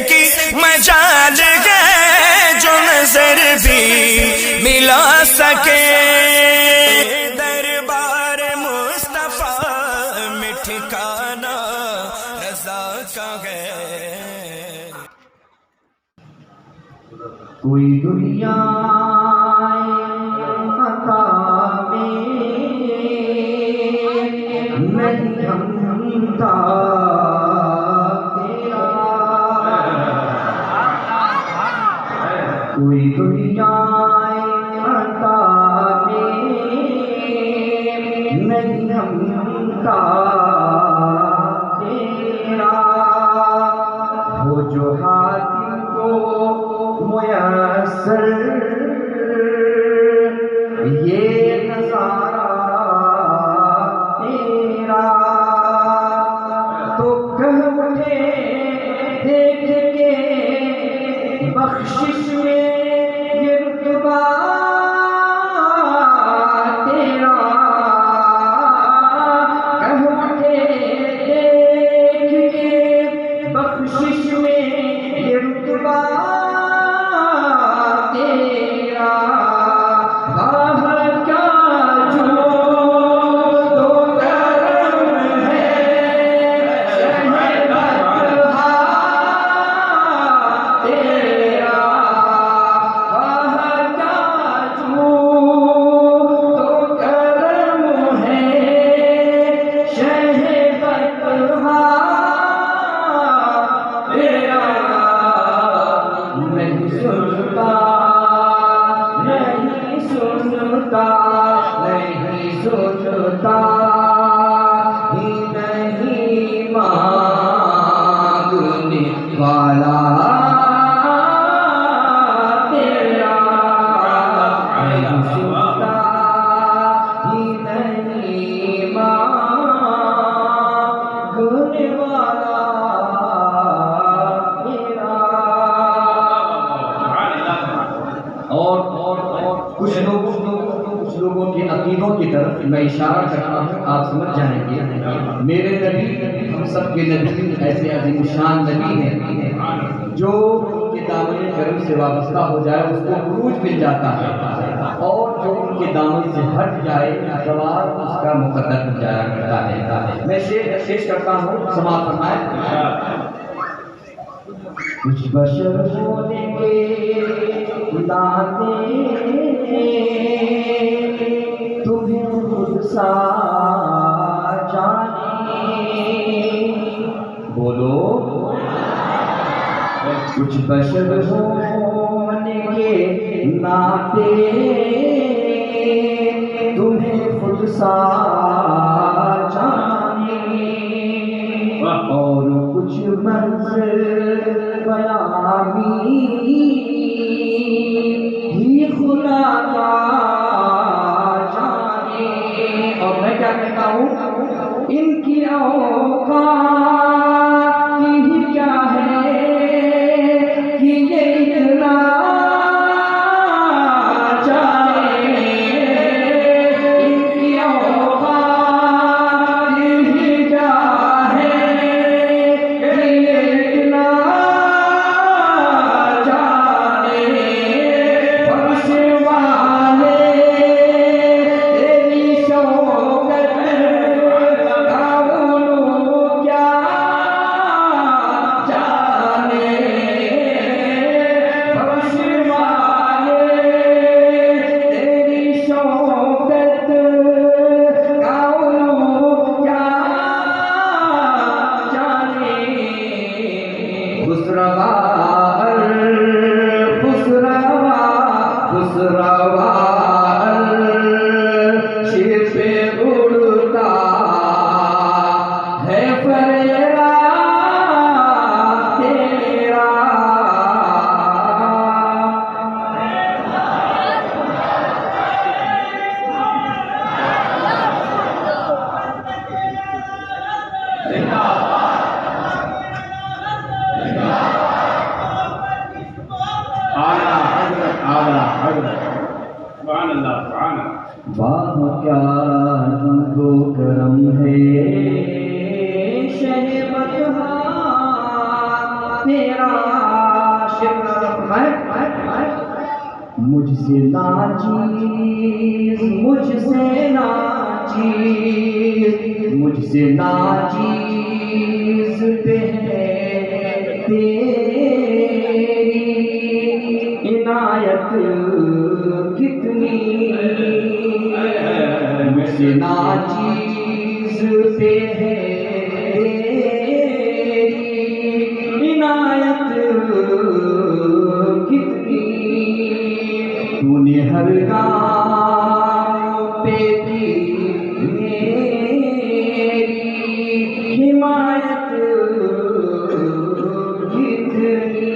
کی مجال ہے جو نظر بھی ملا سکے، دربار مصطفیٰ میں ٹھکانا رضا کا ہے۔ کوئی دنیا عطا میں نہیں ہمتا تیرا، کوئی دنیا عطا میں نہیں ہمتا تیرا، وہ جو حاتم کو میسر یہ نظارہ تیرا، تو کہہ اٹھے دیکھ کے بخشش میں یہ رتبہ تیرا، کہہ اٹھے دیکھ کے بخشش میں یہ رتبہ تیرا، واہ کیا جود و کرم ہے شہ بطحا تیرا، واہ کیا جود و کرم ہے شہ بطحا تیرا، نہیں سنتا نہیں سنتا نہیں سنتا ہی نہیں مانگنے والا تیرا، نہیں سنتا ہی نہیں مانگنے والا تیرا۔ اور کچھ لوگوں کے عقیدوں کی طرف میں اشارہ کرتا ہوں، آپ سمجھ جائیں گے۔ میرے نبی ہم سب کے نبی ایسے عظیم شان نبی ہیں جو ان کے دامن کرم سے وابستہ ہو جائے اس کو عروج مل جاتا ہے، اور جو ان کے دامن سے ہٹ جائے زوال اس کا مقدر ہو جایا کرتا ہے۔ میں شعر پیش کرتا ہوں، سماعت فرمائیں۔ کچھ بشر ہونے کے دانے تمہیں خود سا جانے، بولو کچھ بشر ہونے کے ناطے تمہیں خود سا جانے، اور کچھ منظر بیانی ہی خدا کا جانے، اور میں کیا کہتا ہوں، ان کی اوقات ہی کیا ہے کہ یہ اتنا جانے، ان کی اوقات ہی کیا ہے کہ یہ اتنا واہ کیا جود و کرم ہے شہ بطحا تیرا، مجھ سے ناچیز، مجھ سے ناچیز، مجھ سے ناچیز پہ ہے تیری عنایت کتنی، مجھ سے ناچیز پہ ہے تیری عنایت کتنی، تو نے ہر گام پہ دی میری حمایت کتنی،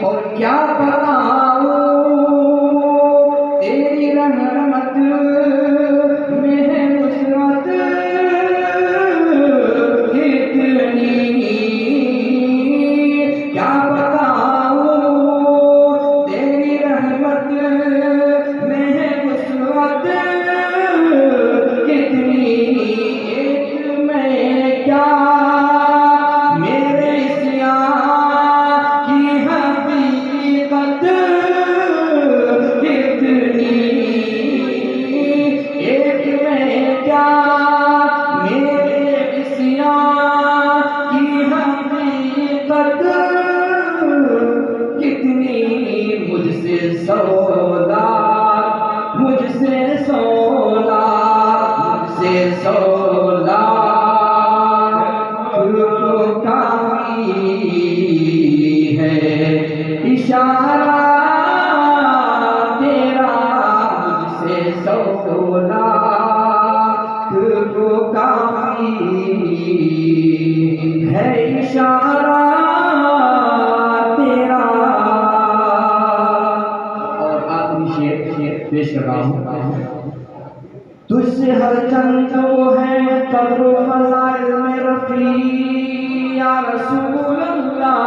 اور کیا بتاؤں تیری رحمت میں ہے نصرت کتنی، کیا بتاؤں تیری رحمت میں ہے نصرت کتنی، ایک میں کیا میرے عصیان کی حقیقت کتنی، ایک میں کیا میرے عصیان کی حقیقت کتنی، مجھ سے سولا، مجھ سے سولا، مجھ سے سولا کافی ہے اشارہ تیرا، مجھ سے سولا کافی ہے اشارہ تیرا۔ اور آخری شعر پیش کر رہا ہوں، تجھ سے ہر چند وہ ہے قدر و فضائل میں رفیع یا رسول اللہ،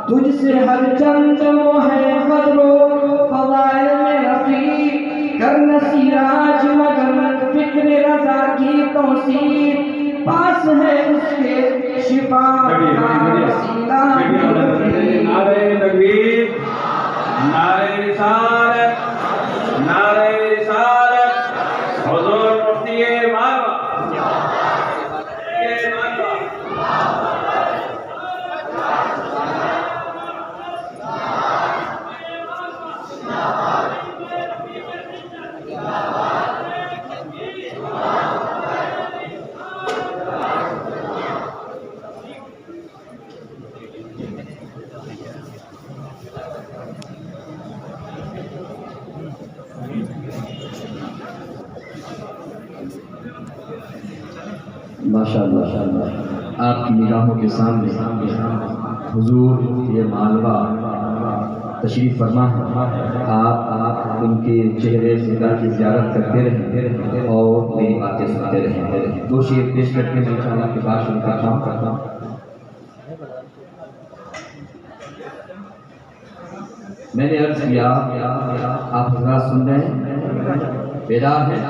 تجھ سے ہر چند وہ ہے قدر و فضائل میں رفیع، کر نصیراج مگر فکر رضا کی توسیع، پاس ہے اس کے شفا کا وسیلہ۔ نعرہ تکبیر، نعرہ رسالت، نعرہ رسالت، حضور مفتی مالوہ، ماشاءاللہ آپ کی نگاہوں کے سامنے حضور یہ مالوہ تشریف فرما ہے، آپ ان کے چہرے زندہ کی زیارت کرتے رہیں اور میری باتیں سنتے رہیں۔ دو شعر پیش کر کے میں انشاءاللہ کے بعد شروع کرتا ہوں۔ میں نے عرض کیا آپ حضرات سن رہے ہیں، بیدار ہیں؟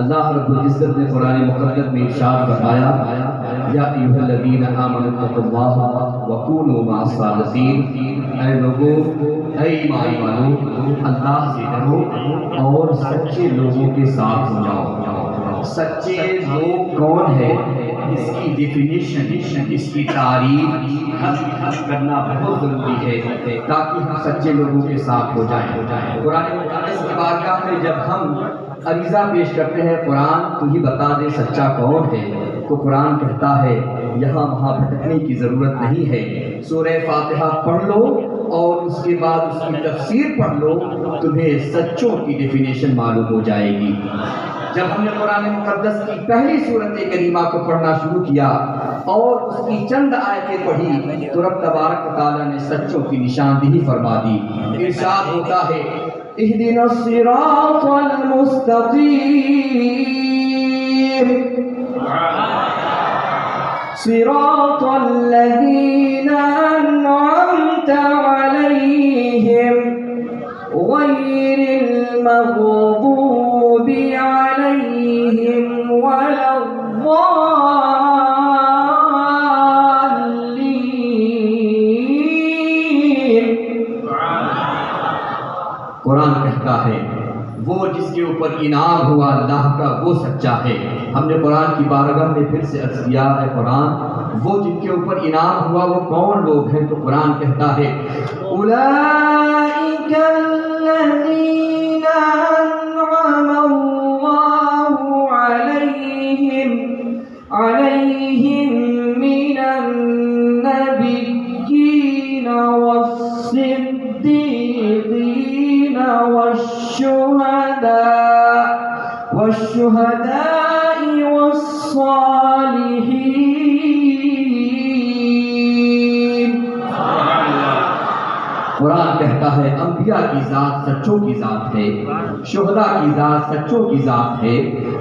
اللہ رب العزت نے قرآن مقدس میں ارشاد فرمایا، یا ایھا الذین آمنوا اتقوا اللہ وکونوا مع الصادقین، اے لوگوں، اے ایمان والو، اللہ سے ڈرو اور سچے لوگوں کے ساتھ ہو جاؤ۔ سچے لوگ کون ہے، اس کی ڈیفینیشن، اس کی تعریف کرنا بہت ضروری ہے تاکہ ہم سچے لوگوں کے ساتھ ہو جائیں۔ قرآن مقدس کی بارگاہ میں جب ہم عریضہ پیش کرتے ہیں، قرآن تو ہی بتا دے سچا کون ہے، تو قرآن کہتا ہے یہاں وہاں بھٹکنے کی ضرورت نہیں ہے، سورہ فاتحہ پڑھ لو اور اس کے بعد اس کی تفسیر پڑھ لو، تمہیں سچوں کی ڈیفینیشن معلوم ہو جائے گی۔ جب ہم نے قرآن مقدس کی پہلی سورت کریمہ کو پڑھنا شروع کیا اور اس کی چند آیتیں پڑھی تو رب تبارک و تعالیٰ نے سچوں کی نشاندہی فرما دی۔ ارشاد ہوتا ہے، اہدنا الصراط المستقیم صراط الذین انعمت علیہم غیر المغضوب علیہم ولا الضالین۔ کہتا ہے وہ جس کے اوپر انعام ہوا اللہ کا وہ سچا ہے۔ ہم نے قرآن کی بارگاہ میں پھر سے عرض کیا ہے قرآن وہ جن کے اوپر انعام ہوا وہ کون لوگ ہیں؟ تو قرآن کہتا ہے اولئک الذین انعم اللہ علیہم من النبیین والصدیقین والشہداء والصالحین۔ قرآن کہتا ہے انبیاء کی ذات سچوں کی ذات ہے، شہداء کی ذات سچوں کی ذات ہے،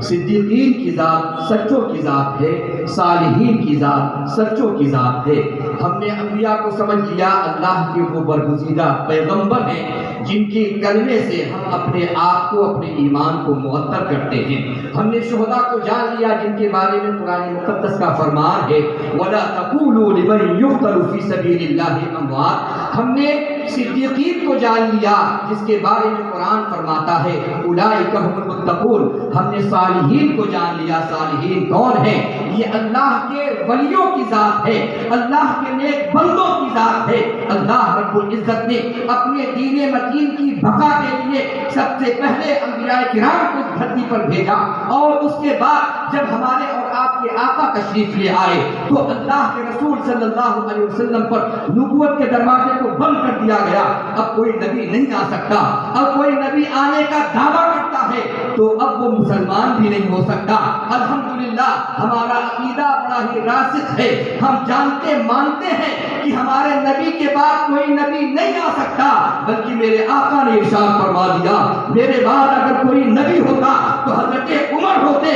صدیقین کی ذات سچوں کی ذات ہے، صالحین کی ذات سچوں کی ذات ہے۔ ہم نے انبیاء کو سمجھ لیا اللہ کے وہ برگزیدہ پیغمبر ہیں جن کے کلمے سے ہم اپنے آپ کو اپنے ایمان کو معطر کرتے ہیں۔ ہم نے شہداء کو جان لیا جن کے بارے میں قرآن مقدس کا فرمان ہے وَلَا تَقُولُوا لِمَن يُقْتَلُ فِي سَبِيلِ اللَّهِ أَمْوَاتٌ۔ ہم نے صدیقین کو جان لیا جس کے بارے میں قرآن فرماتا ہے اولئک هم المتقون۔ ہم نے صالحین کو جان لیا، صالحین کون ہیں؟ یہ اللہ کے ولیوں کی ذات ہے، اللہ کے نیک بندوں کی ذات ہے۔ اللہ رب العزت نے اپنے دین متین کی بقا کے لیے سب سے پہلے انبیاء کرام کو اس دھرتی پر بھیجا، اور اس کے بعد جب ہمارے اور آپ کے آقا تشریف لے آئے تو اللہ کے رسول صلی اللہ علیہ وسلم پر نبوت کے دروازے کو بند کر دیا گیا۔ اب کوئی نبی نہیں آ سکتا، اب کوئی نبی آنے کا دعویٰ کرتا ہے تو اب وہ مسلمان بھی نہیں ہو سکتا۔ الحمدللہ ہمارا عقیدہ بڑا ہی راسخ ہے، ہم جانتے مانتے ہیں کہ ہمارے نبی کے بعد کوئی نبی نہیں آ سکتا، بلکہ میرے آقا نے ارشاد فرما دیا میرے بعد اگر کوئی نبی ہوتا تو حضرت عمر ہوتے،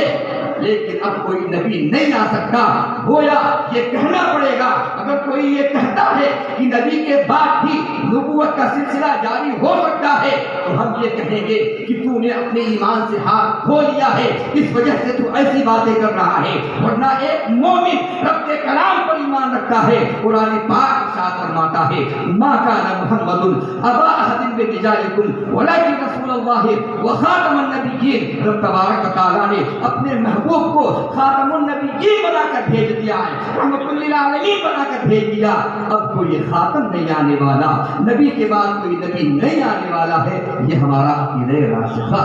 لیکن اب کوئی نبی نہیں آ سکتا۔ گویا یہ کہنا پڑے گا اگر کوئی یہ کہتا ہے کہ نبی کے بعد بھی نبوت کا سلسلہ جاری ہو سکتا ہے تو ہم یہ کہیں گے کہ تو نے اپنے ایمان سے ہاتھ دھو لیا ہے، اس وجہ سے تو ایسی باتیں کر رہا ہے، ورنہ ایک مومن رب کے کلام پر ایمان رکھتا ہے۔ قرآن پاک ارشاد فرماتا ہے ما کان محمد ابا احد من رجالکم ولکن رسول اللہ وخاتم النبیین۔ رب تبارک و تعالیٰ نے اپنے محبوب کو خاتم النبیین بنا کر بھیج دیا ہے، رحمت للعالمین بنا کر بھیج دیا۔ اب کوئی خاتم نہیں آنے والا، نبی کے بعد کوئی نبی نہیں آنے والا ہے، یہ ہمارا عقیدہ راسخہ۔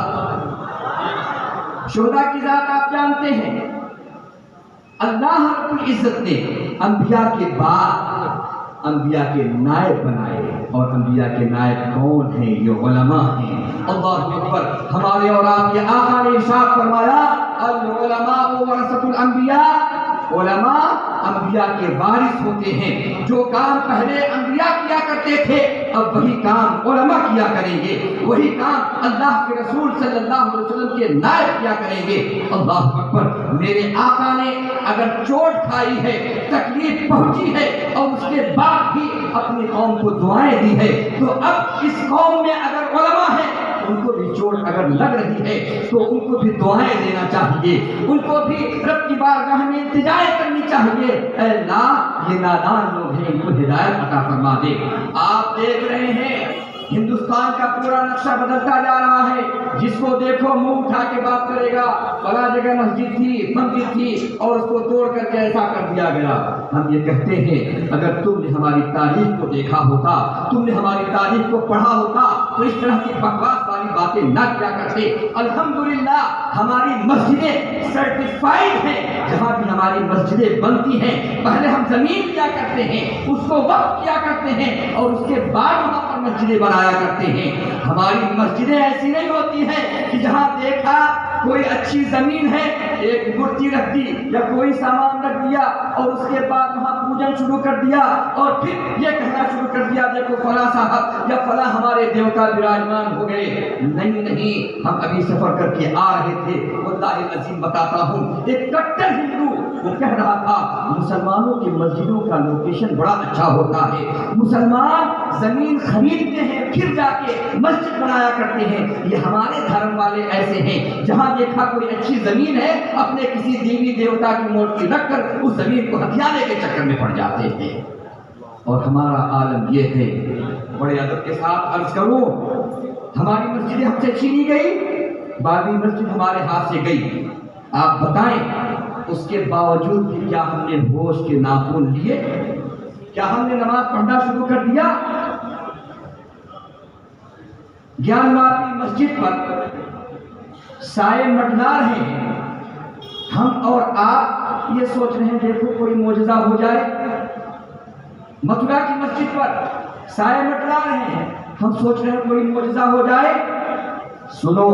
شہداء کی ذات آپ جانتے ہیں، اللہ رب العزت نے انبیاء کے بعد انبیاء کے نائب بنائے، اور انبیاء کے نائب کون ہیں؟ یہ علماء ہیں۔ اللہ اکبر۔ ہمارے اور آپ کے آقا نے ارشاد فرمایا العلماء ورثۃ الانبیاء، علماء انبیاء کے وارث ہوتے ہیں۔ جو کام پہلے انبیاء کیا کرتے تھے اب وہی کام علماء کیا کریں گے، وہی کام اللہ کے رسول صلی اللہ علیہ وسلم کے نائب کیا کریں گے۔ اللہ اکبر۔ میرے آقا نے اگر چوٹ کھائی ہے، تکلیف پہنچی ہے، اور اس کے بعد بھی اپنی قوم کو دعائیں دی ہے، تو اب اس قوم میں اگر علماء ہیں ان کو بھی چوٹ اگر لگ رہی ہے تو ان کو بھی دعائیں دینا چاہیے، ان کو بھی رب کی بارگاہ میں التجائیں کرنی چاہیے، اے اللہ یہ نادان لوگ ہیں ان کو ہدایت عطا فرما دے۔ آپ دیکھ رہے ہیں ہندوستان کا پورا نقشہ بدلتا جا رہا ہے، جس کو دیکھو منہ اٹھا کے بات کرے گا فلاں جگہ مسجد تھی، مندر تھی، اور اس کو توڑ کر کے ایسا کر دیا گیا۔ ہم یہ کہتے ہیں اگر تم نے ہماری تاریخ کو دیکھا ہوتا، تم نے ہماری تاریخ کو پڑھا ہوتا تو اس طرح کی بکواس والی باتیں نہ کیا کرتے۔ الحمدللہ ہماری مسجدیں سرٹیفائیڈ ہیں، جہاں بھی ہماری مسجدیں بنتی ہیں پہلے ہم زمین کیا کرتے ہیں، اس کو وقف کیا کرتے ہیں، اور اس کے بعد وہاں پر مسجدیں بنایا کرتے ہیں۔ ہماری مسجدیں ایسی نہیں ہوتی ہیں کہ جہاں دیکھا کوئی اچھی زمین ہے ایک مورتی رکھ دی یا کوئی سامان رکھ دیا اور اس کے بعد وہاں پوجن شروع کر دیا اور پھر یہ کہنا شروع کر دیا دیکھو فلاں صاحب یا فلاں ہمارے دیوتا وراجمان ہو گئے۔ نہیں، ہم ابھی سفر کر کے آ رہے تھے، واللہ العظیم بتاتا ہوں ایک کٹر ہندو وہ کہہ رہا تھا مسلمانوں کی مسجدوں کا لوکیشن بڑا اچھا ہوتا ہے، مسلمان زمین خریدتے ہیں پھر جا کے مسجد بنایا کرتے ہیں، یہ ہمارے دھرم والے ایسے ہیں جہاں دیکھا کوئی اچھی زمین ہے اپنے کسی دیوی دیوتا کی مورتی رکھ کر اس زمین کو ہتھیانے کے چکر میں پڑ جاتے ہیں۔ اور ہمارا عالم یہ ہے، بڑے ادب کے ساتھ عرض کروں، ہماری مسجدیں ہم سے چھینی گئی، بابی مسجد ہمارے ہاتھ سے گئی، آپ بتائیں اس کے باوجود بھی کیا ہم نے ہوش کے ناخن لیے؟ کیا ہم نے نماز پڑھنا شروع کر دیا؟ گیان واپی مسجد پر سائے منڈلا رہے ہیں، ہم اور آپ یہ سوچ رہے ہیں دیکھو کوئی معجزہ ہو جائے۔ متھرا کی مسجد پر سائے منڈلا رہے ہیں، ہم سوچ رہے ہیں کوئی معجزہ ہو جائے۔ سنو،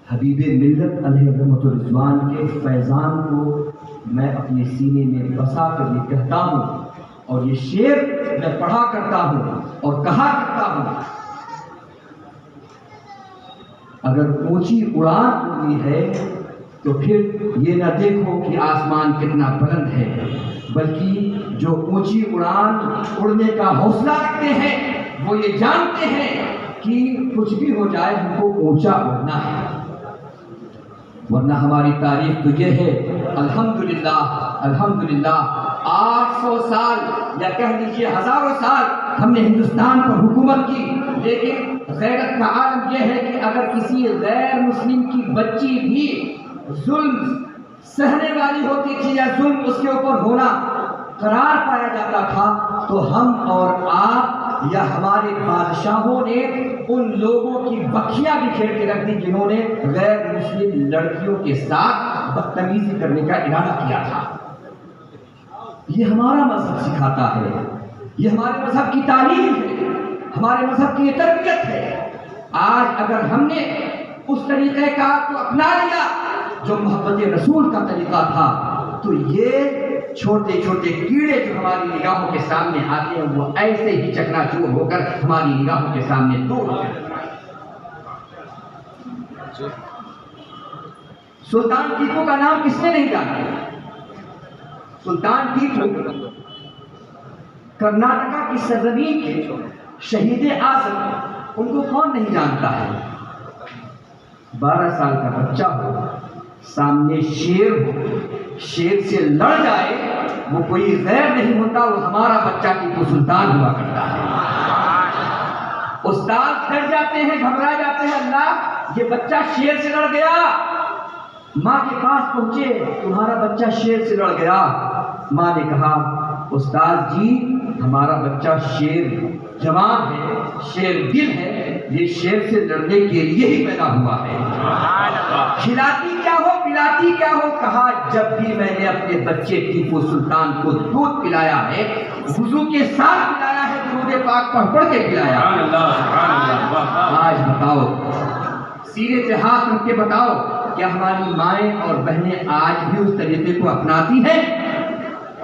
حبیب ملت علیہ رحمت الرضوان کے فیضان کو میں اپنے سینے میں بسا کر یہ کہتا ہوں، اور یہ شعر میں پڑھا کرتا ہوں اور کہا کرتا ہوں، اگر اونچی اڑان اڑنی ہے تو پھر یہ نہ دیکھو کہ آسمان کتنا بلند ہے، بلکہ جو اونچی اڑان اڑنے کا حوصلہ رکھتے ہیں وہ یہ جانتے ہیں کہ کچھ بھی ہو جائے ہم کو اونچا اڑنا ہے۔ ورنہ ہماری تاریخ تو یہ ہے، الحمدللہ الحمدللہ 800 سال یا کہہ لیجیے ہزاروں سال ہم نے ہندوستان پر حکومت کی، لیکن غیرت کا عالم یہ ہے کہ اگر کسی غیر مسلم کی بچی بھی ظلم سہنے والی ہوتی تھی یا ظلم اس کے اوپر ہونا قرار پایا جاتا تھا تو ہم اور آپ یا ہمارے بادشاہوں نے ان لوگوں کی بکھیاں بھی کھیڑ کے رکھ دی جنہوں نے غیر مسلم لڑکیوں کے ساتھ بدتمیزی کرنے کا ارادہ کیا تھا۔ یہ ہمارا مذہب سکھاتا ہے، یہ ہمارے مذہب کی تعلیم ہے، ہمارے مذہب کی یہ تربیت ہے۔ آج اگر ہم نے اس طریقہ کار کو اپنا لیا جو محبت رسول کا طریقہ تھا تو یہ چھوٹے چھوٹے کیڑے جو ہماری نگاہوں کے سامنے آتے ہیں وہ ایسے ہی چکنا چور ہو کر ہماری نگاہوں کے سامنے دور ہو جاتے ہیں۔ سلطان ٹیپو کا نام کس نے نہیں جانا؟ سلطان ٹیپو کرناٹکا کی سرزمین کے شہید اعظم، ان کو کون نہیں جانتا ہے؟ 12 سال کا بچہ ہو، سامنے شیر ہو، شیر سے لڑ جائے، وہ کوئی غیر نہیں ہوتا، وہ ہمارا بچہ ٹیپو سلطان ہوا کرتا ہے۔ استاد ڈر جاتے ہیں، گھبرا جاتے ہیں، اللہ یہ بچہ شیر سے لڑ گیا۔ ماں کے پاس پہنچے، تمہارا بچہ شیر سے لڑ گیا۔ ماں نے کہا استاد جی ہمارا بچہ شیر جوان ہے، شیر دل ہے، یہ شیر سے لڑنے کے لیے ہی پیدا ہوا ہے۔ کھلاتی کیا ہو پلاتی کیا ہو؟ کہا جب بھی میں نے اپنے بچے ٹیپو سلطان کو دودھ پلایا ہے وضو کے ساتھ پلایا ہے، درود پاک پڑھ پڑھ کے پلایا۔ آج بتاؤ، سینے سے ہاتھ رکھ کے بتاؤ، کیا ہماری مائیں اور بہنیں آج بھی اس طریقے کو اپناتی ہیں؟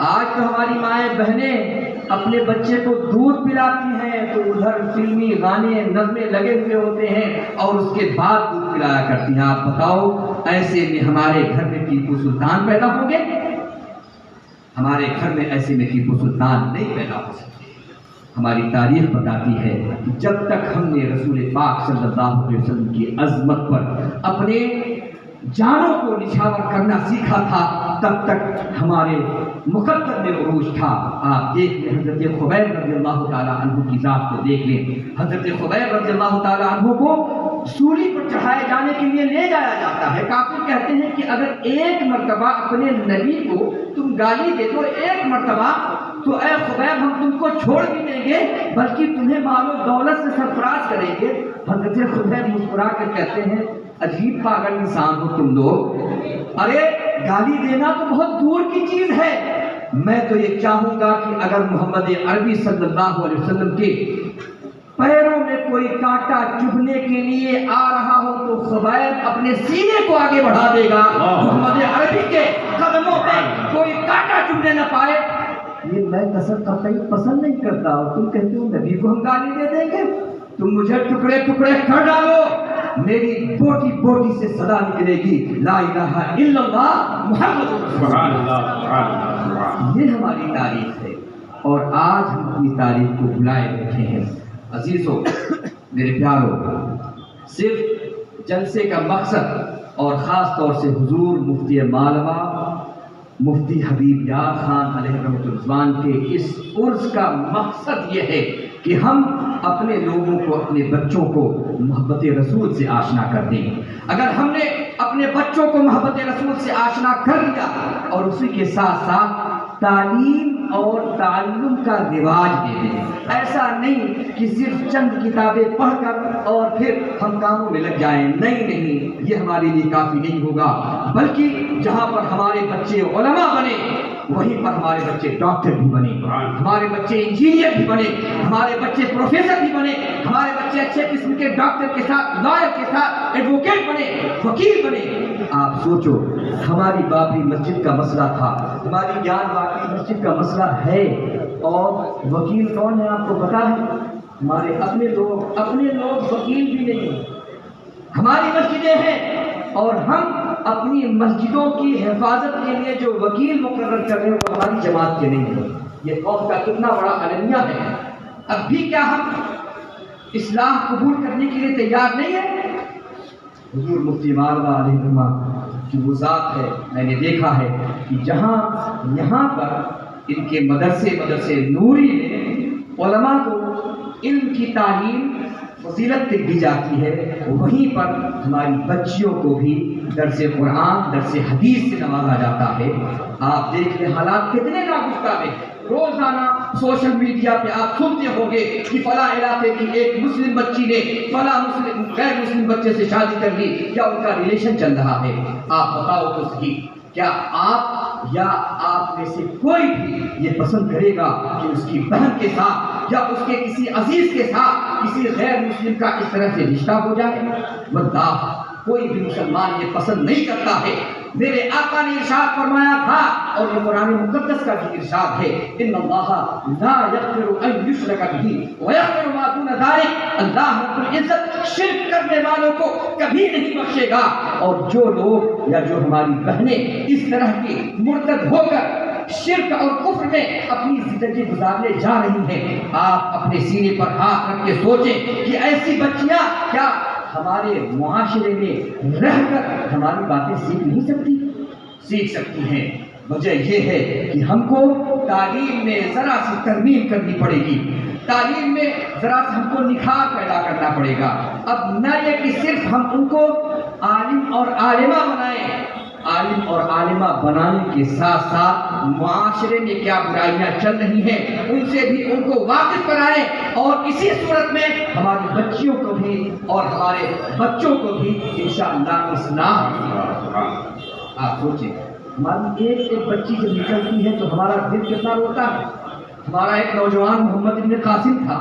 آج تو ہماری مائیں بہنیں اپنے بچے کو دودھ پلاتی ہیں تو ادھر فلمی گانے نظمیں لگے ہوئے ہوتے ہیں اور اس کے بعد دودھ پلایا کرتی ہیں۔ آپ بتاؤ ایسے میں ہمارے گھر میں ٹیپو سلطان پیدا ہوں گے؟ ہمارے گھر میں ایسے میں ٹیپو سلطان نہیں پیدا ہو سکتے۔ ہماری تاریخ بتاتی ہے جب تک ہم نے رسول پاک صلی اللہ علیہ وسلم کی عظمت پر اپنے جانوں کو نچھاور کرنا سیکھا تھا تب تک ہمارے مقدر میں عروج تھا۔ آپ دیکھ لیں حضرت خبیب رضی اللہ تعالیٰ عنہ کی ذات کو دیکھ لیں، حضرت خبیب رضی اللہ تعالیٰ عنہ کو سولی پر چڑھائے جانے کے لیے لے جایا جاتا ہے۔ کافر کہتے ہیں کہ اگر ایک مرتبہ اپنے نبی کو تم گالی دے دو ایک مرتبہ تو اے خبیب ہم تم کو چھوڑ بھی دیں گے بلکہ تمہیں مال و دولت سے سرفراز کریں گے۔ حضرت خبیب مسکرا کر کہتے ہیں عجیب پاگل انسان ہو تم لوگ، ارے گالی دینا تو بہت دور کی چیز ہے، میں تو یہ چاہوں گا کہ اگر محمد عربی صلی اللہ علیہ وسلم کے پیروں میں کوئی کانٹا چبھنے کے لیے آ رہا ہو تو خبیب اپنے سینے کو آگے بڑھا دے گا، محمد عربی کے قدموں پہ کوئی کانٹا چبھنے نہ پائے۔ یہ میں کثرت قطعی پسند نہیں کرتا، اور تم کہتے ہو نبی کو ہم گالی دے دیں گے، تم مجھے ٹکڑے ٹکڑے کر ڈالو، میری بوٹی بوٹی سے صدا نکلے گی لا الہ الا اللہ محمد رسول اللہ۔ یہ ہماری تاریخ ہے اور آج ہم اپنی تاریخ کو بلائے بیٹھے ہیں۔ عزیزو میرے پیارو، صرف جلسے کا مقصد اور خاص طور سے حضور مفتی مالوہ مفتی حبیب یار خان علیہ رحمۃ الرضوان کے اس عرس کا مقصد یہ ہے کہ ہم اپنے لوگوں کو، اپنے بچوں کو محبت رسول سے آشنا کر دیں۔ اگر ہم نے اپنے بچوں کو محبت رسول سے آشنا کر لیا اور اسی کے ساتھ ساتھ تعلیم اور تعلم کا رواج دے دیں، ایسا نہیں کہ صرف چند کتابیں پڑھ کر اور پھر ہم کاموں میں لگ جائیں، نہیں، یہ ہمارے لیے کافی نہیں ہوگا، بلکہ جہاں پر ہمارے بچے علماء بنے وہیں پر ہمارے بچے ڈاکٹر بھی بنے، ہمارے بچے انجینئر بھی بنے، ہمارے بچے پروفیسر بھی بنے، ہمارے بچے اچھے قسم کے ڈاکٹر کے ساتھ، لائر کے ساتھ ایڈوکیٹ بنے، وکیل بنے۔ آپ سوچو، ہماری بابری مسجد کا مسئلہ تھا، ہماری جان باقی مسجد کا مسئلہ ہے، اور وکیل کون ہے آپ کو پتا ہے؟ ہمارے اپنے لوگ وکیل بھی نہیں، ہماری مسجدیں ہیں اور ہم اپنی مسجدوں کی حفاظت کے لیے جو وکیل مقرر کر رہے ہیں وہ ہماری جماعت کے نہیں ہیں۔ یہ قوم کا کتنا بڑا المیہ ہے۔ اب بھی کیا ہم اصلاح قبول کرنے کے لیے تیار نہیں ہیں؟ حضور مفتی مارویہ علیہ الرحمہ کی وہ ذات ہے، میں نے دیکھا ہے کہ جہاں یہاں پر ان کے مدرسے نوری میں علماء کو علم کی تعلیم فضیلت دی جاتی ہے، وہیں پر ہماری بچیوں کو بھی درس قرآن، درس حدیث سے نوازا جاتا ہے۔ آپ دیکھ لیں حالات کتنے ناگفتہ ہیں۔ روزانہ سوشل میڈیا پہ آپ سنتے ہوں گے کہ فلاں علاقے کی ایک مسلم بچی نے فلاں غیر مسلم بچے سے شادی کر لی، یا ان کا ریلیشن چل رہا ہے۔ آپ بتاؤ تو صحیح، کیا آپ یا آپ میں سے کوئی بھی یہ پسند کرے گا کہ اس کی بہن کے ساتھ یا اس کے کسی عزیز کے ساتھ کسی غیر مسلم کا اس طرح سے رشتہ ہو جائے؟ واللہ کوئی بھی مسلمان یہ پسند نہیں کرتا ہے۔ میرے آقا نے ارشاد فرمایا تھا، اور یہ قرآن مقدس کا بھی ارشاد ہے، ان اللہ لا یغفر ان یشرک بہ ویغفر ما دون ذلک، اللہ رب العزت شرک کرنے والوں کو کبھی نہیں بخشے گا۔ اور جو لوگ یا جو ہماری بہنیں اس طرح کی مرتد ہو کر شرک اور کفر میں اپنی زندگی گزارنے جا رہی ہیں، آپ اپنے سینے پر ہاتھ رکھ کے سوچیں کہ ایسی بچیاں کیا ہمارے معاشرے میں رہ کر ہماری باتیں سیکھ نہیں سکتی؟ سیکھ سکتی ہیں۔ وجہ یہ ہے کہ ہم کو تعلیم میں ذرا سی ترمیم کرنی پڑے گی، تعلیم میں ذرا سا ہم کو نکھار پیدا کرنا پڑے گا۔ اب نہ یہ کہ صرف ہم ان کو عالم اور عالمہ بنائیں، عالم اور عالمہ بنانے کے ساتھ ساتھ معاشرے میں کیا برائیاں چل رہی ہیں ان سے بھی ان کو واقف کرائیں، اور اسی صورت میں ہماری بچیوں کو بھی اور ہمارے بچوں کو بھی انشاءاللہ اصلاح۔ آپ سوچیں، ہماری ایک بچی جب نکلتی ہے تو ہمارا دل کتنا روتا ہے۔ ہمارا ایک نوجوان محمد ابن قاسم تھا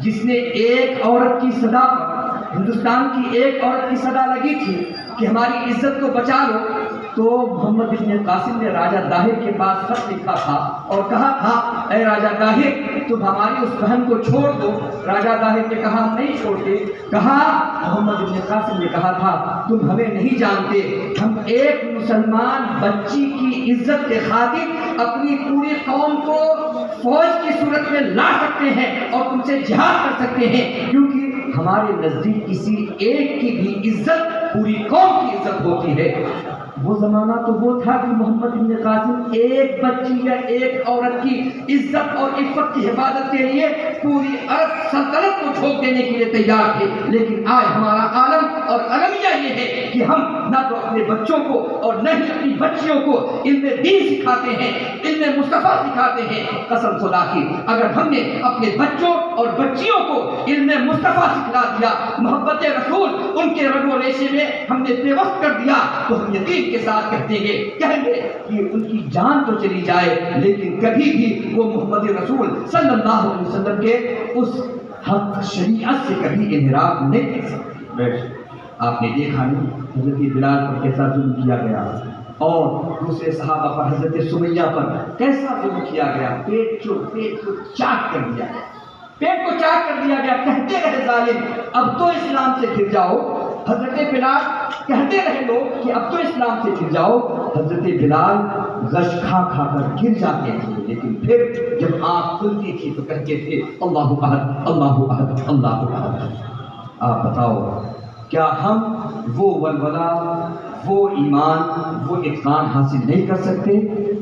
جس نے ایک عورت کی صدا پر، ہندوستان کی ایک عورت کی صدا لگی تھی کہ ہماری عزت کو بچا لو، تو محمد ابن قاسم نے راجہ داہر کے پاس خط لکھا تھا اور کہا تھا، اے راجہ داہر تم ہماری اس بہن کو چھوڑ دو۔ راجہ داہر نے کہا ہم نہیں چھوڑتے۔ کہا محمد ابن قاسم نے کہا تھا تم ہمیں نہیں جانتے، ہم ایک مسلمان بچی کی عزت کے خاطر اپنی پوری قوم کو فوج کی صورت میں لا سکتے ہیں اور تم سے جہاد کر سکتے ہیں، کیونکہ ہمارے نزدیک کسی ایک کی بھی عزت پوری قوم کی عزت ہوتی ہے۔ وہ زمانہ تو وہ تھا کہ محمد ابن قاسم ایک بچی یا ایک عورت کی عزت اور عفت کی حفاظت کے لیے پوری عرب سلطنت کو چھوڑ دینے کے لیے تیار تھے، لیکن آج ہمارا عالم اور المیہ یہ ہے کہ ہم نہ تو اپنے بچوں کو اور نہ ہی اپنی بچیوں کو علم دین سکھاتے ہیں، علم مصطفیٰ سکھاتے ہیں۔ قسم خدا کی اگر ہم نے اپنے بچوں اور بچیوں کو علم مصطفیٰ سکھلا دیا، محبت رسول ان کے رگ و ریشے میں ہم نے بے وقت کر دیا، تو ہم یقین کے ساتھ کہیں گے کہ ان کی جان تو چلی جائے لیکن کبھی بھی وہ محمد رسول صلی اللہ علیہ وسلم کے اس حق شریعت سے کبھی انحراف نہیں کر سکتے۔ آپ نے دیکھا نہیں حضرت بلال پر کیسا ظلم کیا گیا، اور دوسرے صحابہ پر حضرت سمیہ پر کیسا ظلم کیا گیا، پیٹ کو چاک کر دیا گیا، پیٹ کو چاک کر دیا گیا، کہتے رہے ظالم اب تو اسلام سے پھر جاؤ۔ حضرت بلال کہتے رہے لوگ کہ اب تو اسلام سے پھر جاؤ، حضرت بلال غش کھا کر گر جاتے تھے، لیکن پھر جب آنکھ کھلتی تھی تو کہتے تھے اللہ احد اللہ احد اللہ احد۔ آپ بتاؤ کیا ہم وہ ولولہ، وہ ایمان وہ اتقان حاصل نہیں کر سکتے،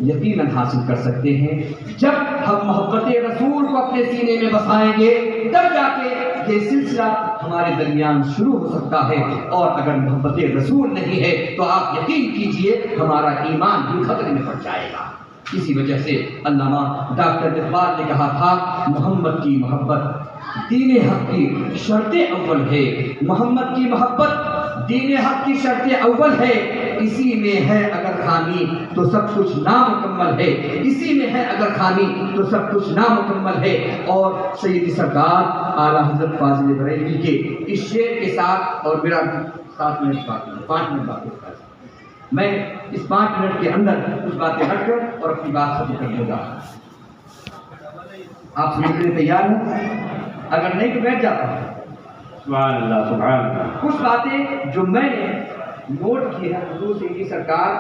یقیناً حاصل کر سکتے ہیں جب ہم محبت رسول کو اپنے سینے میں بسائیں گے، تب جا کے یہ سلسلہ ہمارے درمیان شروع ہو سکتا ہے۔ اور اگر محبت رسول نہیں ہے تو آپ یقین کیجئے ہمارا ایمان بھی خطرے میں پڑ جائے گا۔ اسی وجہ سے علامہ ڈاکٹر اقبال نے کہا تھا، محمد کی محبت دین حق کی شرط اول ہے، محمد کی محبت دین حق کی شرط اول ہے، اسی میں ہے اگر خامی تو سب کچھ نامکمل ہے، اسی میں ہے اگر خامی تو سب کچھ نامکمل ہے۔ اور سیدی سرکار اعلیٰ حضرت فاضل بریلوی کے اس شعر کے ساتھ، اور میرا 7 منٹ باقی، 5 منٹ باقی ہے، میں اس 5 منٹ کے اندر کچھ باتیں رکھ کر اور اپنی بات ختم کر دوں گا۔ آپ سننے کے لیے تیار ہیں؟ اگر نہیں تو بیٹھ جاتا ہوں۔ سبحان اللہ سبحان اللہ۔ کچھ باتیں جو میں نے نوٹ کی ہے حضور سیدی سرکار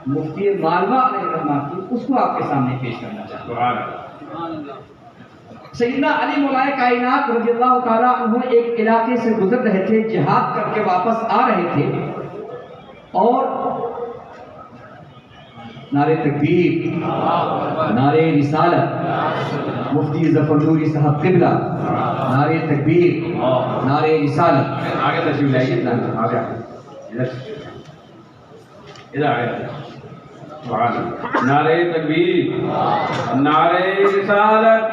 مفتی مالوہ علیہ رحمہ کی، اس کو آپ کے سامنے پیش کرنا چاہتا ہوں۔ سبحان اللہ۔ سیدنا علی مولا کائنات رضی اللہ تعالیٰ عنہ ایک علاقے سے گزر رہے تھے، جہاد کر کے واپس آ رہے تھے، اور نعرے تکبیر، نعرے رسالت، مفتی ظفر نوری صاحب قبلہ، نعرے تکبیر، نعرے رسالت۔ آگے تشریف لائیے، آگے ادھر آگے۔ سبحان اللہ۔ نعرے تکبیر، نعرے رسالت،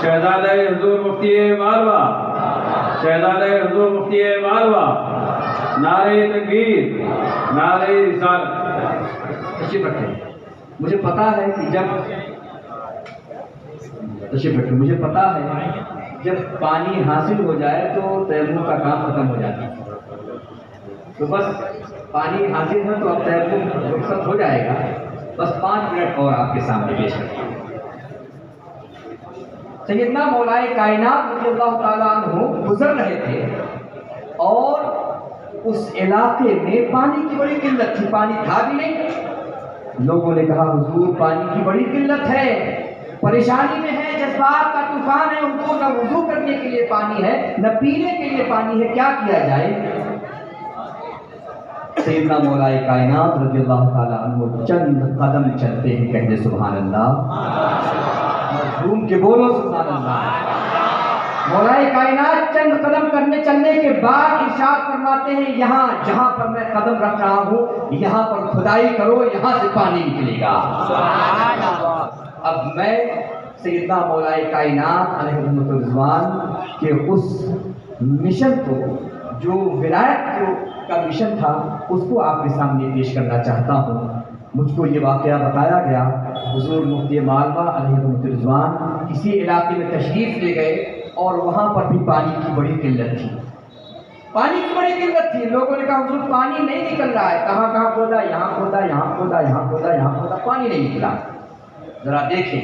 شہزادہ حضور مفتی مالوہ، شہزادہ حضور مفتی مالوہ، نعرے تکبیر، نعرے رسالت۔ تشریف رکھیں۔ مجھے پتا ہے کہ مجھے پتا ہے جب پانی حاصل ہو جائے تو تیمم کا کام ختم ہو جاتا ہے، تو بس پانی حاصل ہے تو اب تیمم رخصت ہو جائے گا۔ بس 5 منٹ اور آپ کے سامنے پیش کرتا ہوں۔ سیدنا مولا کائنات رضی اللہ تعالیٰ عنہ گزر رہے تھے، اور اس علاقے میں پانی کی بڑی قلت تھی، پانی تھا بھی نہیں۔ لوگوں نے کہا حضور پانی کی بڑی قلت ہے، پریشانی میں ہے، جذبات کا طوفان ہے، حضور نہ وضو کرنے کے لیے پانی ہے نہ پینے کے لیے پانی ہے، کیا کیا جائے؟ سیدنا مولا کائنات رضی اللہ تعالیٰ عنہ چند قدم چلتے ہیں، کہتے سبحان اللہ، جھوم کے بولو سبحان اللہ۔ مولا کائنات چند قدم چلنے کے بعد ارشاد فرماتے ہیں، یہاں جہاں پر میں قدم رکھ رہا ہوں یہاں پر کھدائی کرو، یہاں سے پانی نکلے گا۔ اب میں سیدنا مولا کائنات علیہ رحمۃ الرضوان کے اس مشن کو، جو ولایت کا مشن تھا، اس کو آپ کے سامنے پیش کرنا چاہتا ہوں۔ مجھ کو یہ واقعہ بتایا گیا، حضور مفتی مالوہ علیہ رحمۃ الرضوان کسی علاقے میں تشریف لے گئے، اور وہاں پر بھی پانی کی بڑی قلت تھی، پانی کی بڑی قلت تھی۔ لوگوں نے کہا حضور پانی نہیں نکل رہا ہے، کہاں کہاں کھودا، یہاں کھودا، یہاں کھودا، یہاں کھودا، یہاں کھودا، پانی نہیں نکلا۔ ذرا دیکھیں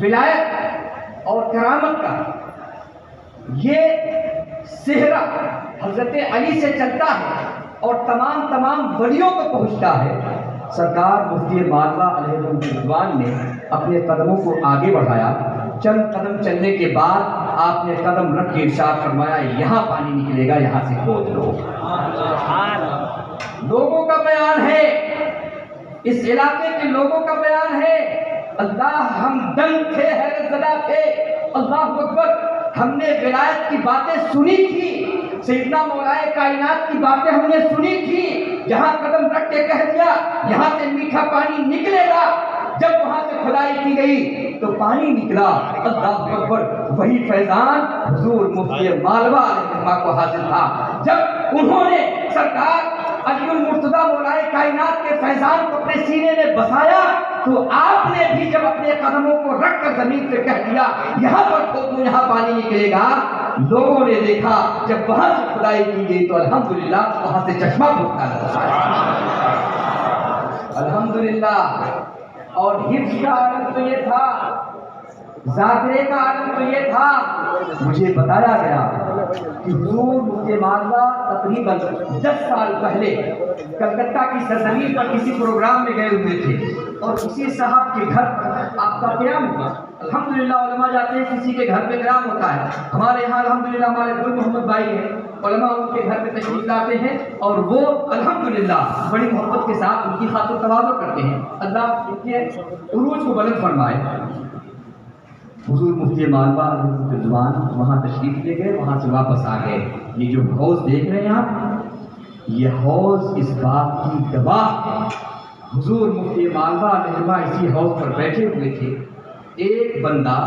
ولایت اور کرامت کا یہ صحرا حضرت علی سے چلتا ہے اور تمام ولیوں کو پہنچتا ہے۔ سرکار مفتی مالوہ علیہ رضوان نے اپنے قدموں کو آگے بڑھایا، چند قدم چلنے کے بعد آپ نے قدم رکھ کے ارشاد فرمایا، یہاں پانی نکلے گا، یہاں سے کھود لو۔ لوگوں کا بیان ہے، اس علاقے کے لوگوں کا بیان ہے، اللہ ہم دنگ تھے، حیرت زدہ تھے، اللہ اکبر، ہم نے ولایت کی باتیں سنی تھی، سیدنا مولا کائنات کی باتیں ہم نے سنی تھی، جہاں قدم رکھ کے کہہ دیا یہاں سے میٹھا پانی نکلے گا، جب وہاں سے کھدائی کی گئی تو پانی نکلا، اللہ اکبر۔ وہی فیضان حضور مفتی مالوہ علیہ رحمہ کو حاصل تھا، جب انہوں نے سرکار علی المرتضیٰ مولا کائنات کے فیضان کو اپنے سینے میں بسایا، تو آپ نے بھی جب اپنے قدموں کو رکھ کر زمین پہ کہہ دیا یہاں پر کھودو، یہاں پانی نکلے گا، لوگوں نے دیکھا جب وہاں سے کھدائی کی گئی تو الحمدللہ وہاں سے چشمہ پھوٹا لگا، الحمدللہ۔ اور حفظ کا عالم تو یہ تھا، ذاکرے کا عالم تو یہ تھا، مجھے بتایا گیا کہ حضور مفتی مالوہ تقریباً 10 سال پہلے کلکتہ کی سرزمین پر کسی پروگرام میں گئے ہوئے تھے، اور کسی صاحب کے گھر پر آپ کا قیام ہوا۔ الحمدللہ علماء جاتے ہیں کسی کے گھر پہ قیام ہوتا ہے، ہمارے یہاں الحمدللہ ہمارے گل محمد بھائی ہیں، علماء ان کے گھر میں تشریف لاتے ہیں اور وہ الحمدللہ بڑی محبت کے ساتھ ان کی خاطر تواضع کرتے ہیں. اللہ ان کے عروج کو بلند فرمائے. حضور مفتی مالوہ علیہ رضوان وہاں تشریف لے گئے, وہاں سے واپس آ گئے. یہ جو حوض دیکھ رہے ہیں آپ, یہ حوض اس بات کی گواہ ہے. حضور مفتی مالوہ علیہ رضوان اسی حوض پر بیٹھے ہوئے تھے. ایک بندہ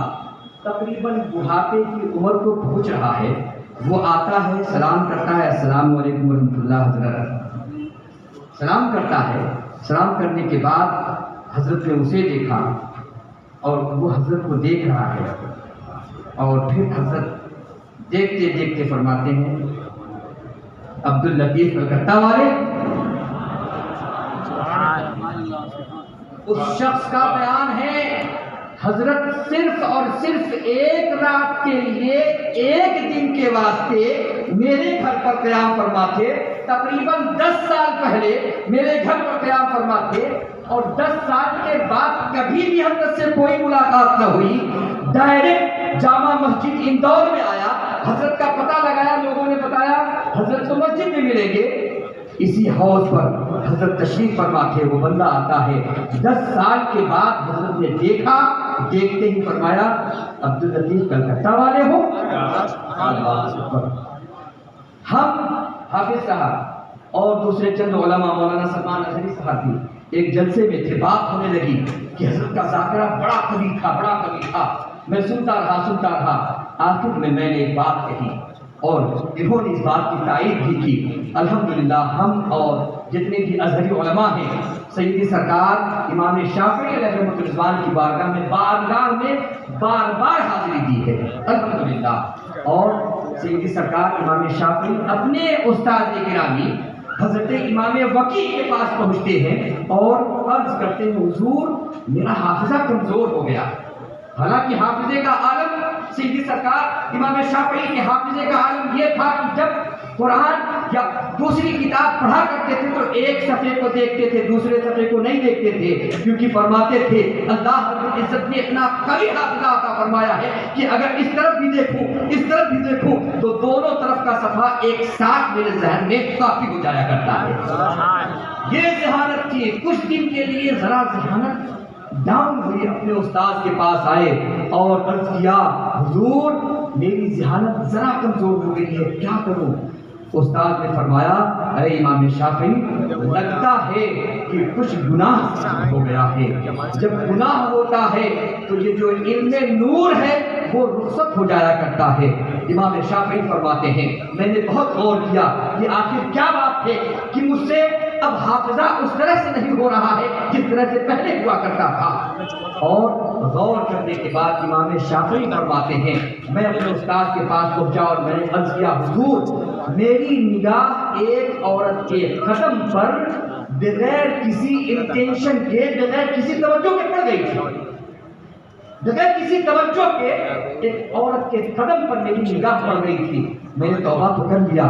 تقریباً بڑھاپے کی عمر کو پہنچ رہا ہے, وہ آتا ہے, سلام کرتا ہے, السلام علیکم ورحمۃ اللہ. حضرت سلام کرتا ہے. سلام کرنے کے بعد حضرت نے اسے دیکھا اور وہ حضرت کو دیکھ رہا ہے, اور پھر حضرت دیکھتے دیکھتے فرماتے ہیں, عبداللطیف کلکتہ والے, اس شخص کا بیان ہے حضرت صرف اور صرف ایک رات کے لیے, ایک دن کے واسطے میرے گھر پر قیام فرماتے. تقریباً 10 سال پہلے میرے گھر پر قیام فرماتے, اور 10 سال کے بعد کبھی بھی حضرت سے کوئی ملاقات نہ ہوئی. ڈائریکٹ جامع مسجد اندور میں آیا, حضرت کا پتہ لگایا, لوگوں نے بتایا حضرت تو مسجد میں ملیں گے. اسی حوض پر حضرت تشریف فرما تھے. وہ بندہ آتا ہے, 10 سال کے بعد حضرت نے دیکھا, دیکھتے ہی فرمایا, عبداللطیف کلکتہ والے ہو. ہم حافظ صاحب اور دوسرے چند علماء, مولانا سلمان اظہری صاحب بھی ایک جلسے میں تھے. بات ہونے لگی کہ حضرت کا ذاکرہ بڑا قوی تھا, بڑا قوی تھا. میں سنتا رہا. آخر میں نے ایک بات کہی اور انہوں نے اس بات کی تائید بھی کی. الحمدللہ ہم اور جتنے بھی ازہری علماء ہیں, سیدی سرکار امام شافعی علیہ رحمۃ رضوان کی بارگاہ میں بار بار حاضری دی ہے الحمدللہ. اور سیدی سرکار امام شافعی اپنے استاد گرامی حضرت امام وکیع کے پاس پہنچتے ہیں اور عرض کرتے ہیں, حضور میرا حافظہ کمزور ہو گیا. حالانکہ حافظے کا عالم سیدی سرکار امام شافعی کے حافظے کا عالم یہ تھا کہ جب قرآن یا دوسری کتاب پڑھا کرتے تھے تو ایک صفحے کو دیکھتے تھے, دوسرے صفحے کو نہیں دیکھتے تھے, کیونکہ فرماتے تھے اللہ رب العزت نے اتنا قوی حافظہ عطا فرمایا ہے کہ اگر اس طرف بھی دیکھوں اس طرف بھی دیکھوں تو دونوں طرف کا صفحہ ایک ساتھ میرے ذہن میں کافی ہو جایا کرتا ہے. یہ ذہانت تھی. کچھ دن کے لیے ذرا ذہانت ڈاؤن ہوئی, اپنے استاد کے پاس آئے اور عرض کیا, حضور میری ذہانت ذرا کمزور ہو گئی ہے, کیا کروں؟ استاد نے فرمایا, ارے امام شافعی, لگتا ہے کہ کچھ گناہ ہو گیا ہے. جب گناہ ہوتا ہے تو یہ جو علم نور ہے وہ رخصت ہو جایا کرتا ہے. امام شافعی فرماتے ہیں, میں نے بہت غور کیا کہ آخر کیا بات ہے کہ مجھ سے اب حافظہ اس طرح سے نہیں ہو رہا ہے جس طرح سے پہلے ہوا کرتا تھا. اور غور کرنے کے بعد امام شافعی فرماتے ہیں, میں اپنے استاد کے پاس پہنچا اور میں نے عرض کیا, حضور میری نگاہ ایک عورت کے قدم پر بغیر کسی انٹینشن کے, بغیر کسی توجہ کے پڑ گئی تھی. بغیر کسی توجہ کے ایک عورت کے قدم پر میری نگاہ پڑ گئی تھی. میں نے توبہ تو کر لیا.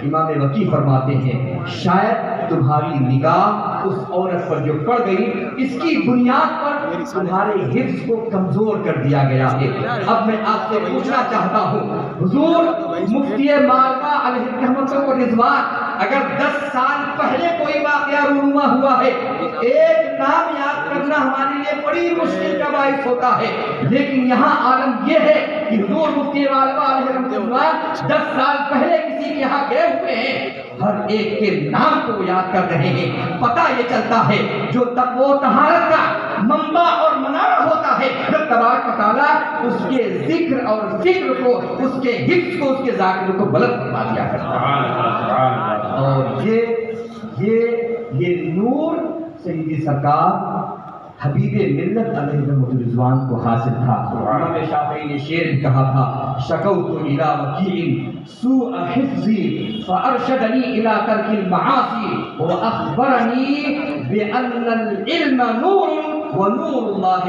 امام وکیع فرماتے ہیں, شاید تمہاری نگاہ اس عورت پر جو پڑ گئی اس کی بنیاد پر تمہارے حفظ کو کمزور کر دیا گیا ہے. اب میں آپ سے پوچھنا چاہتا ہوں, حضور مفتی مالوہ علیہ رحمۃ رضوان اگر 10 سال پہلے کوئی واقعہ رونما ہوا ہے, ایک نام یاد کرنا ہمارے لیے بڑی مشکل کا باعث ہوتا ہے, لیکن یہاں عالم یہ ہے کہ حضور مفتی مالوہ علیہ رحمۃ رضوان 10 سال پہلے کسی کے یہاں گئے ہوئے ہیں, ہر ایک کے نام کو وہ یاد کر رہے ہیں. پتہ یہ چلتا ہے جو تقوی و طہارت کا منبع اور منارہ ہوتا ہے, جب تبارک و تعالیٰ اس کے ذکر اور فکر کو, اس کے حفظ کو, اس کے ذاکر کو بلند فرما دیا کرتا ہے. اور یہ نور سیدی سرکار حبیب ملت علیہ رضوان کو حاصل تھا. امام شافعی نے شعر بھی کہا تھا, شکوت الی وکیع سوء حفظی فارشدنی الی ترک المعاصی واخبرنی بان العلم نور ونور اللہ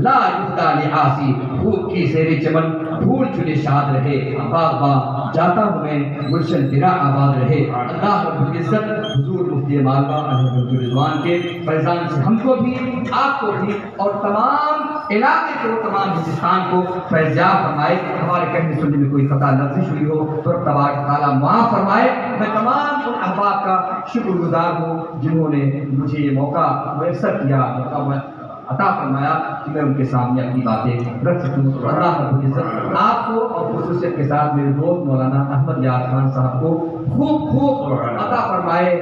لا یہدی لعاصی. پھول کی زیر چمن پھول چنے شاد رہے, باغ باغ جاتا ہوں میں, گلشن تیرا آباد رہے. اللہ رب العزت حضور مفتی مالوہ علیہ رضوان کے فیضان سے ہم کو بھی, آپ کو بھی اور تمام علاقے کو تمام ہندوستان کو فیضیاب فرمائے. ہمارے کہنے سننے میں کوئی خطا لفظ ہوئی ہو تو رب تبارک تعالیٰ معاف فرمائے. میں تمام ان احباب کا شکر گزار ہوں جنہوں نے مجھے یہ موقع میسر کیا, موقع عطا فرمایا کہ میں ان کے سامنے اپنی باتیں رکھ سکوں. اللہ رب العزت آپ کو اور خصوصیت کے ساتھ میرے دوست مولانا احمد یار خان صاحب کو خوب خوب عطا فرمائے.